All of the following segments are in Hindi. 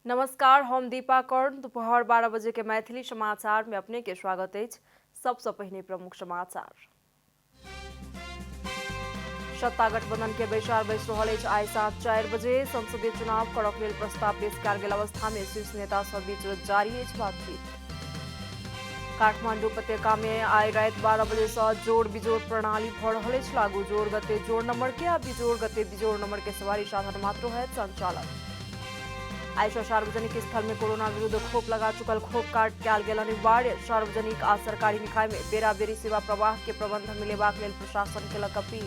नमस्कार, हम दीपा कर्ण। दोपहर 12 बजे के मैथिली समाचार में अपने के स्वागत है। सबसे पहले प्रमुख समाचार। सत्ता गठबंधन के बैसार बैस रहल अछि। आइ साँझ 4 बजे संसदीय चुनाव करक लेल प्रस्ताव पेश कयल गेल अवस्था में शीर्ष नेता सब बीच जारी अछि बातचीत। काठमांडू उपत्यका में आइ राति 12 बजे से जोड़ बिजोड़ प्रणाली भ रहल अछि लागू। जोड़ गते जोड़ नंबर के आ बिजोड़ गते बिजोड़ नंबर के सवारी साधन मात्र होयत संचालन। आइ सार्वजनिक स्थल में कोरोना विरुद्ध खोप लगा चुकल खोप कार्ड कयल गेल अनिवार्य। सार्वजनिक आ सरकारी निकाय में बेरा-बेरी सेवा प्रवाह के प्रबंध मिलेबाक लेल प्रशासन केलक अपील।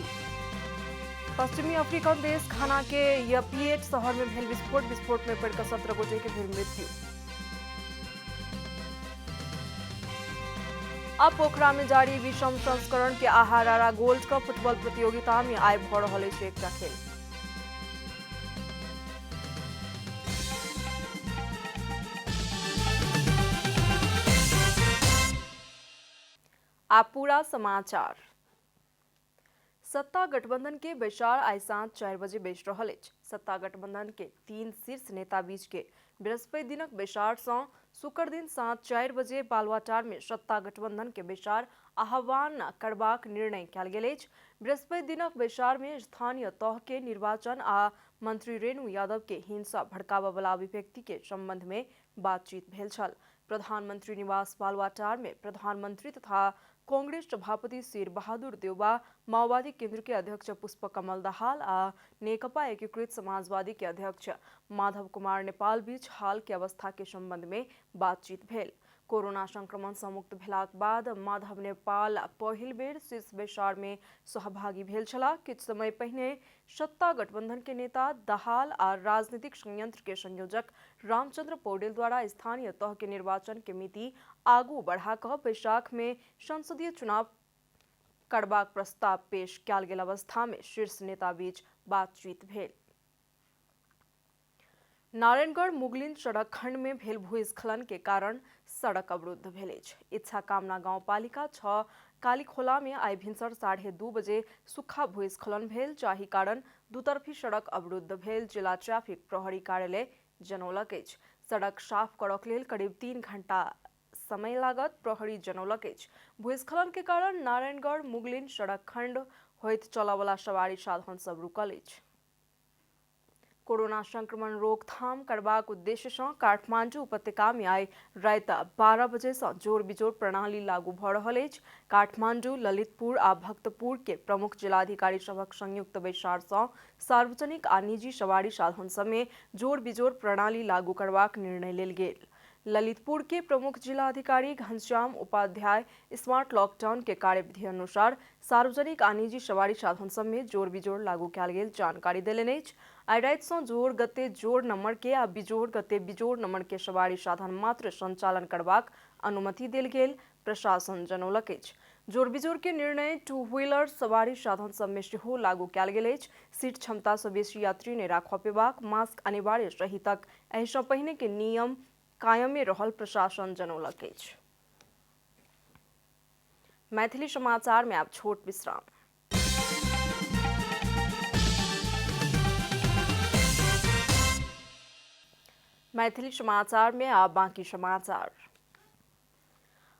पश्चिमी अफ्रीकन देश घाना के यपिएट शहर में भेल विस्फोट में पड़ि 17 गोटे के भेल मृत्यु। अब पोखरा में जारी 20वीं संस्करण के आहारारा गोल्ड कप फुटबॉल प्रतियोगिता में आइ भ रहल अछि एकटा खेल। आप पूरा समाचार। सत्ता गठबंधन के बैसार आइ साँझ 4 बजे बैस रहल अछि। सत्ता गठबंधन के 3 शीर्ष नेता बीच के बृहस्पति दिनक बैसार सँ शुक्र दिन साँझ 4 बजे बालुआटार में सत्ता गठबंधन के बैसार आह्वान करबाक निर्णय कयल गेल अछि। बृहस्पति दिनक बैसार में स्थानीय तह के निर्वाचन आ मंत्री रेणु यादव के हिंसा भड़काबय वाला अभिव्यक्ति के संबंध में बातचीत भेल छल। प्रधानमंत्री निवास बालुआटार में प्रधानमंत्री तथा कांग्रेस सभापति शेर बहादुर देउबा, माओवादी केंद्र के अध्यक्ष पुष्प कमल दाहाल आ नेकपा एकीकृत समाजवादी के अध्यक्ष माधव कुमार नेपाल बीच हाल के अवस्था के संबंध में बातचीत भेल। कोरोना संक्रमण से मुक्त भेलाक बाद माधव नेपाल पहिल बेर शीर्ष बैसार में सहभागी भेल छलाह। किछु समय पहिने सत्ता गठबंधन के नेता दाहाल आ राजनीतिक संयंत्र के संयोजक रामचंद्र पौडेल द्वारा स्थानीय तह के निर्वाचन के मिति आगू बढ़ा कऽ बैसाख में संसदीय चुनाव करबाक प्रस्ताव पेश कयल गेल अवस्था में शीर्ष नेता बीच बातचीत भेल। नारायणगढ़ मुगलिन सड़क खंड में भेल भूस्खलन के कारण सड़क अवरुद्ध भेल अछि। इच्छा कामना गांवपालिका 6 कालीखोला में आइ भिनसर 2:30 बजे सूखा भूस्खलन भेल, जाहि कारण दुतरफी सड़क अवरुद्ध भेल। जिला ट्रैफिक प्रहरी कार्यालय जनौलक अछि। सड़क साफ करक लेल करीब 3 घंटा समय लागत। प्रहरी जनौलक अछि भूस्खलन के कारण नारायणगढ़ मुगलिन सड़क खंड होइत चलय वाला सवारी साधन सब रुकल अछि। कोरोना संक्रमण रोकथाम करबाक उद्देश्य सँ काठमांडू उपत्यका में आइ राति 12 बजे सँ जोड़ बिजोड़ प्रणाली लागू भ रहल अछि। काठमांडू, ललितपुर आ भक्तपुर के प्रमुख जिलाधिकारी सभक संयुक्त बैसार सँ सार्वजनिक आ निजी सवारी साधन सब में जोड़ बिजोड़ प्रणाली लागू करबाक निर्णय लेल गेल। ललितपुर के प्रमुख जिलाधिकारी घनश्याम उपाध्याय स्मार्ट लॉकडाउन के कार्यविधि अनुसार सार्वजनिक आ निजी सवारी साधन सब में जोड़ बिजोड़ लागू कयल गेल जानकारी देलनि अछि। आइ राति सँ जोड़ गते जोड़ नंबर के आ बिजोड़ गते बिजोड़ नंबर के सवारी साधन मात्र संचालन करबाक अनुमति देल गेल प्रशासन जनौलक अछि। जोड़ बिजोड़ के निर्णय 2 व्हीलर सवारी साधन सब में सेहो लागू कयल गेल अछि। सीट क्षमता सँ बेसी यात्री ने राखब पेबाक, मास्क अनिवार्य सहितक एहि सँ पहिने के नियम कायमे रहल प्रशासन जनौलक अछि। मैथिली समाचार में आप छोट विश्राम। मैथिली समाचार में आप बाकी समाचार।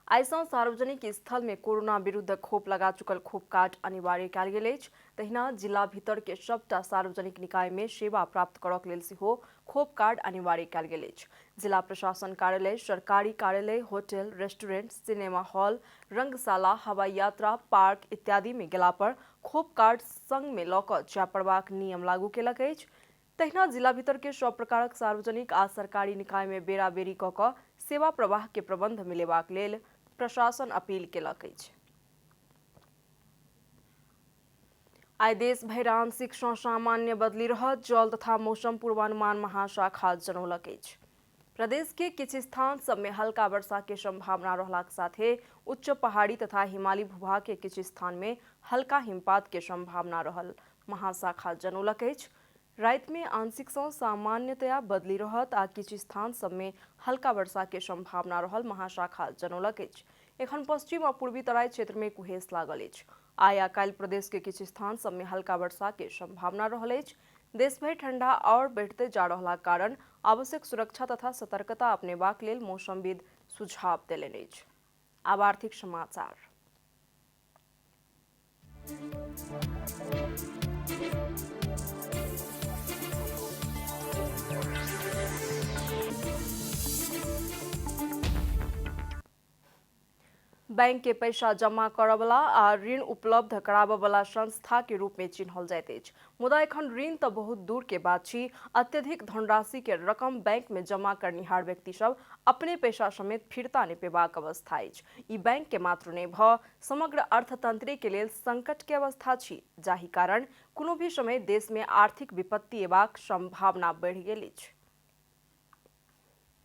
आइ सँ सार्वजनिक स्थल में कोरोना विरुद्ध खोप लगा चुकल खोप कार्ड अनिवार्य कयल गेल अछि। तहिना जिला भीतर के सबटा सार्वजनिक निकाय में सेवा प्राप्त करक लेल सेहो खोप कार्ड अनिवार्य कयल गेल अछि। जिला प्रशासन कार्यालय, सरकारी कार्यालय, होटल, रेस्टोरेंट, सिनेमा हॉल, रंगशाला, हवाई यात्रा, पार्क इत्यादि में गेला पर खोप कार्ड संग में लऽ कऽ जाय पड़बाक नियम लागू केलक अछि। तहिना जिला भीतर के सब प्रकारक सार्वजनिक आ सरकारी निकाय में बेरा बेरी कऽ कऽ सेवा प्रवाह के प्रबंध मिलेबाक लेल प्रशासन अपील केलक अछि। आइ देश भरि आंशिक सँ सामान्य बदली रहत। जल तथा मौसम पूर्वानुमान महाशाखा जनौलक अछि। प्रदेश के किछु स्थान सब में हल्का वर्षा के संभावना रहलाक साथे उच्च पहाड़ी तथा हिमालयी भूभाग के किछु स्थान में हल्का हिमपात के संभावना रहल महाशाखा जनौलक अछि। राति में आंशिक सँ सामान्यतया बदली रहत आ किछु स्थान सब में हल्का वर्षा के संभावना रहल महाशाखा जनौलक अछि। एखन पश्चिम आ पूर्वी तराई क्षेत्र में कुहेस लागल अछि। आइ आ काल्हि प्रदेश के किछु स्थान सब में हल्का वर्षा के संभावना रहल अछि। देशभर ठंडा और बढ़ते जा रहा कारण आवश्यक सुरक्षा तथा सतर्कता अपनेबाक लेल मौसमविद सुझाव देलनि अछि। आब आर्थिक समाचार। बैंक के पैसा जमा करवला आ ऋण उपलब्ध कराबवला संस्था के रूप में चिन्हल जाइत अछि। मुदा एखन ऋण तो बहुत दूर के बात छी, अत्यधिक धनराशि के रकम बैंक में जमा करनिहार व्यक्ति सब अपने पैसा समेत फिरता नहि पेबाक अवस्था अछि। ई बैंक के मात्र नहि भ समग्र अर्थतंत्र के लेल संकट के अवस्था छी, जाहि कारण कोनो भी समय देश में आर्थिक विपत्ति एबाक संभावना बढ़ि गेल अछि।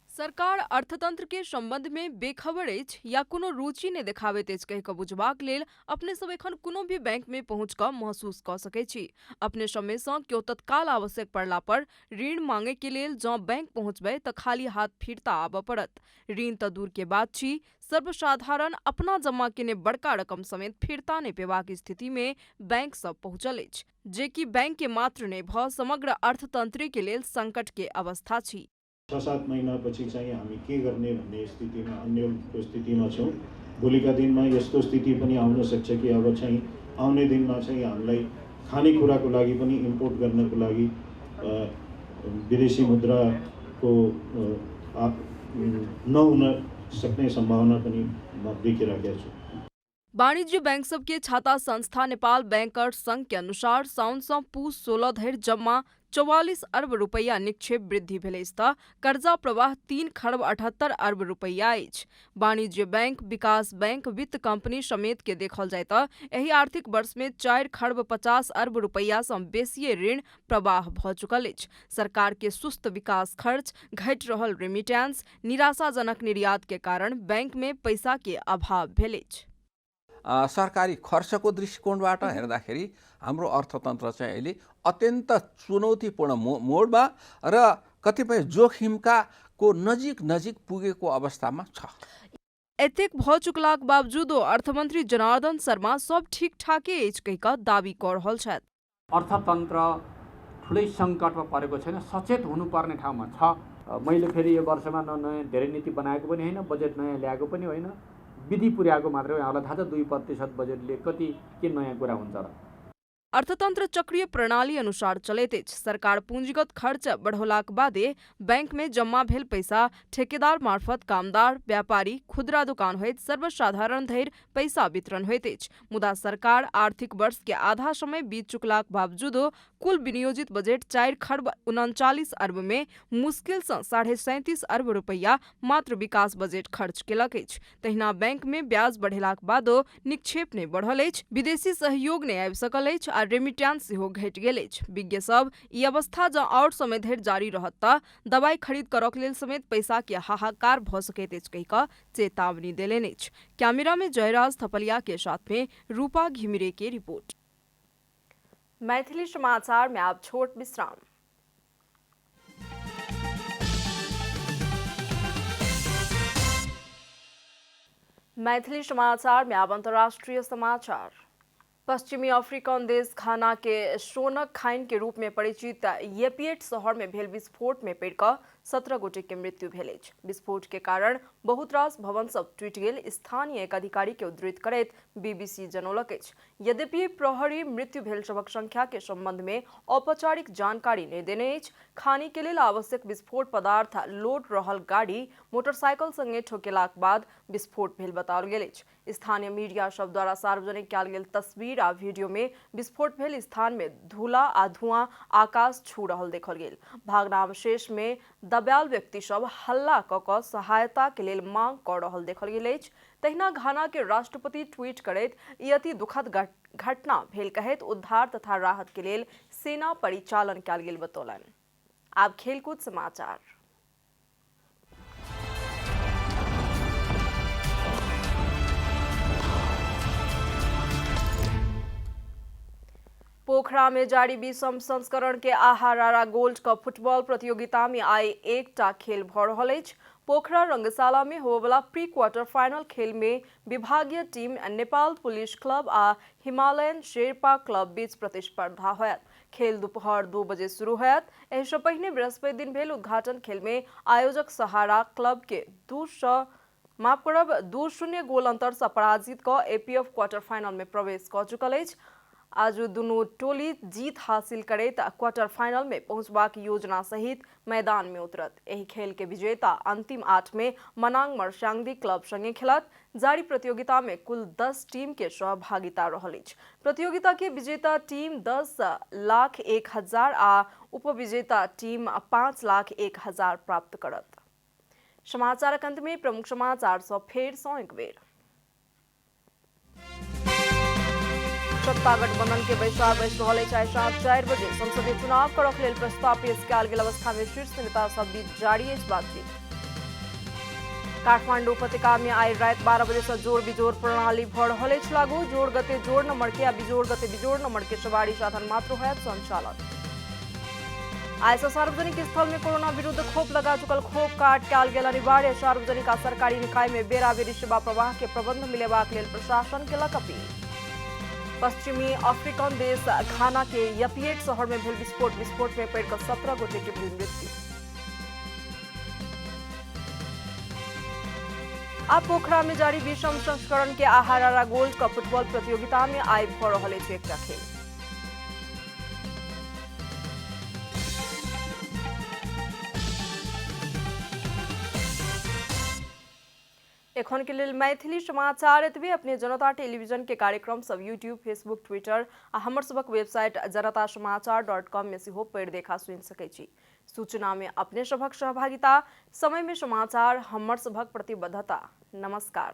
सरकार अर्थतंत्र के संबंध में बेखबर अछि या कोनो रुचि नहि देखाबैत अछि कहि कऽ बुझबाक लेल अपने सब एखन कोनो भी बैंक में पहुंच कऽ महसूस कऽ सकैत छी। अपने सब में सँ केओ तत्काल आवश्यक पड़ला पर ऋण मांगे के लेल जँ बैंक पहुंचबै तऽ खाली हाथ फिरता आबऽ पड़त। ऋण तऽ दूर के बात छी, सर्वसाधारण अपना जमा केने बड़का रकम समेत फिरता नहि पेबाक स्थिति में बैंक सब पहुंचल अछि, जे कि बैंक के मात्र नहि भ समग्र अर्थतंत्र के लेल संकट के अवस्था छी। 6-7 महिनापछि चाहिँ हामी के गर्ने भन्ने स्थितिमा अन्य स्थितिमा छौँ। भोलिका दिनमा यस्तो स्थिति पनि आउन सक्छ कि अब चाहिँ आउने दिनमा चाहिँ हामीलाई खानेकुराको लागि पनि इम्पोर्ट गर्नको लागि विदेशी मुद्राको नहुन सक्ने सम्भावना पनि म देखिराखेको छु। वाणिज्य बैंक सबके छाता संस्था नेपाल बैंकर्स संघ के अनुसार साउन सँ पूस 16 धरि जम्मा 44 अरब रुपैया निक्षेप वृद्धि भेल अछि तऽ कर्जा प्रवाह 3 खरब 78 अरब रुपैया अछि। वाणिज्य बैंक, विकास बैंक, वित्त कंपनी समेत के देखल जाय तऽ एहि आर्थिक वर्ष में 4 खरब 50 अरब रुपैया सँ बेसी ऋण प्रवाह भ चुकल अछि। सरकार के सुस्त विकास खर्च, घटि रहल रेमिटेंस, निराशाजनक निर्यात के कारण बैंक में पैसा के अभाव भेल अछि। सरकारी खर्चको दृष्टिकोणबाट हेर्दाखेरि हाम्रो अर्थतन्त्र चाहिँ अहिले अत्यन्त चुनौतीपूर्ण मोडमा र कतिपय जोखिमका को नजिक पुगेको अवस्थामा छ। एतेक भ चुकलाक बावजूदो अर्थमन्त्री जनार्दन शर्मा सब ठीक ठाकै अछि कहि कऽ दावी कऽ रहल छथि। अर्थतन्त्र ठुलै सङ्कटमा परेको छैन, सचेत हुनुपर्ने ठाउँमा छ। मैले फेरि यो वर्षमा नयाँ धेरै नीति बनाएको पनि होइन, बजेट नयाँ ल्याएको पनि होइन, विधि पुर्याएको मात्रै हो। यहाँलाई थाहा छ 2% बजेटले कति के नयाँ कुरा हुन्छ र। अर्थतंत्र चक्रीय प्रणाली अनुसार चलैत अछि। सरकार पूंजीगत खर्च बढ़ौलाक बादे बैंक में जमा भेल पैसा ठेकेदार मार्फत कामदार, व्यापारी, खुदरा दुकान होइत सर्वसाधारण धरि पैसा वितरण होइत अछि। मुदा सरकार आर्थिक वर्ष के आधा समय बीत चुकलाक बावजूदो कुल विनियोजित बजेट 4 खरब 39 अरब में मुश्किल सँ 37.5 अरब रुपैया मात्र विकास बजेट खर्च केलक अछि। तहिना बैंक में ब्याज बढ़ेलाक बादो निक्षेप नहि बढ़ल अछि, विदेशी सहयोग नहि आबि सकल अछि आ रेमिटेंस सेहो घटि गेल अछि। विज्ञ सब ई अवस्था जँ और समय धरि जारी रहत तऽ दवाई खरीद करक लेल समेत पैसा के हाहाकार भ सकैत अछि कहि कऽ चेतावनी देलनि अछि। कैमरा में जयराज थपलिया के साथ में रूपा घिमिरे की रिपोर्ट। मैथिली समाचार में आप छोट विश्राम। मैथिली समाचार में अब अंतर्राष्ट्रीय समाचार। पश्चिमी अफ्रीकन देश घाना के सोनक खाइन के रूप में परिचित येपिएट शहर में भेल विस्फोट में पड़ि कऽ 17 गोटे के मृत्यु भेल अछि। विस्फोट के कारण बहुत रास भवन सब टूटि गेल, स्थानीय एक अधिकारी के उद्धृत करैत BBC जनौलक अछि। यद्यपि प्रहरी मृत्यु भेल सबक संख्या के संबंध में औपचारिक जानकारी नहि देने अछि। खानी के लेल आवश्यक विस्फोट पदार्थ लोड रहल गाड़ी मोटरसाइकिल संगे ठोकेलाक बाद विस्फोट भेल बताओल गेल अछि। स्थानीय मीडिया सब द्वारा सार्वजनिक कयल गेल तस्वीर आ वीडियो में विस्फोट भेल स्थान में धूला आ धुआं आकाश छू रहल देखल गेल। भग्नावशेष में दबायल व्यक्ति सब हल्ला कऽ कऽ सहायता के लेल मांग कऽ रहल देखल गेल अछि। तहिना घाना के राष्ट्रपति ट्वीट करैत ई अति दुखद घटना भेल कहैत उद्धार तथा राहत के लेल सेना परिचालन कयल गेल बतौलनि। आब खेलकूद समाचार। पोखरा में जारी 20म संस्करण के आहारारा गोल्ड कप फुटबॉल प्रतियोगिता में आइ एकटा खेल भ रहल अछि। पोखरा रंगशाला में होबवला प्री क्वार्टर फाइनल खेल में विभागीय टीम नेपाल पुलिस क्लब आ हिमालयन शेर्पा क्लब बीच प्रतिस्पर्धा होयत। खेल दोपहर 2 बजे शुरू होयत। एहिसँ पहिने बृहस्पति दिन भेल उद्घाटन खेल में आयोजक सहारा क्लब के 2-0 गोल अंतर से पराजित क एपीएफ क्वार्टर फाइनल में प्रवेश क चुकल अछि। आज दुनू टोली जीत हासिल करैत क्वार्टर फाइनल में पहुंचबाक योजना सहित मैदान में उतरत। एहि खेल के विजेता अंतिम 8 में मनांग मर्स्यांगदी क्लब संगे खेलत। जारी प्रतियोगिता में कुल 10 टीम के सहभागिता रहल अछि। प्रतियोगिता के विजेता टीम 10,01,000 आ उपविजेता टीम 5,01,000 प्राप्त करत। समाचारक अंत में प्रमुख समाचार सँ फेर सँ एक बेर। सत्ता गठबंधन के बैसार बैस रहल अछि। आइ साँझ 4 बजे संसदीय चुनाव करक लेल प्रस्ताव पेश कयल गेल अवस्था में शीर्ष नेता सब बीच जारी अछि बातचीत। काठमांडू उपत्यका में आइ रात 12 बजे से जोड़ बिजोड़ प्रणाली भ रहल अछि लागू। जोड़ गते जोड़ नंबर के आ बिजोड़ गते बिजोड़ नंबर के सवारी साधन मात्र होयत संचालन। आइ से सार्वजनिक स्थल में कोरोना विरुद्ध खोप लगा चुकल खोप कार्ड कयल गेल अनिवार्य। सार्वजनिक आ सरकारी निकाय में बेराबेरी सेवा प्रवाह के प्रबंध मिलेबाक लेल प्रशासन केलक अपील। पश्चिमी अफ्रीकन देश घाना के यपिएट शहर में भेल विस्फोट में पड़ कर 17 गोटे के भेल मृत्यु। अब पोखरा में जारी 20वीं संस्करण के आहारारा गोल्ड कप फुटबॉल प्रतियोगिता में आइ भ रहल अछि एकटा खेल। एखन के लेल मैथिली समाचार एतबे। अपने जनता टेलीविजन के कार्यक्रम सब यूट्यूब, फेसबुक, ट्विटर आ हमर सबक वेबसाइट जनतासमाचार.com में सेहो पढ़ि देखा सुनि सकै छी। सूचना में अपने सबक सहभागिता, समय में समाचार, हमर सबक प्रतिबद्धता। नमस्कार।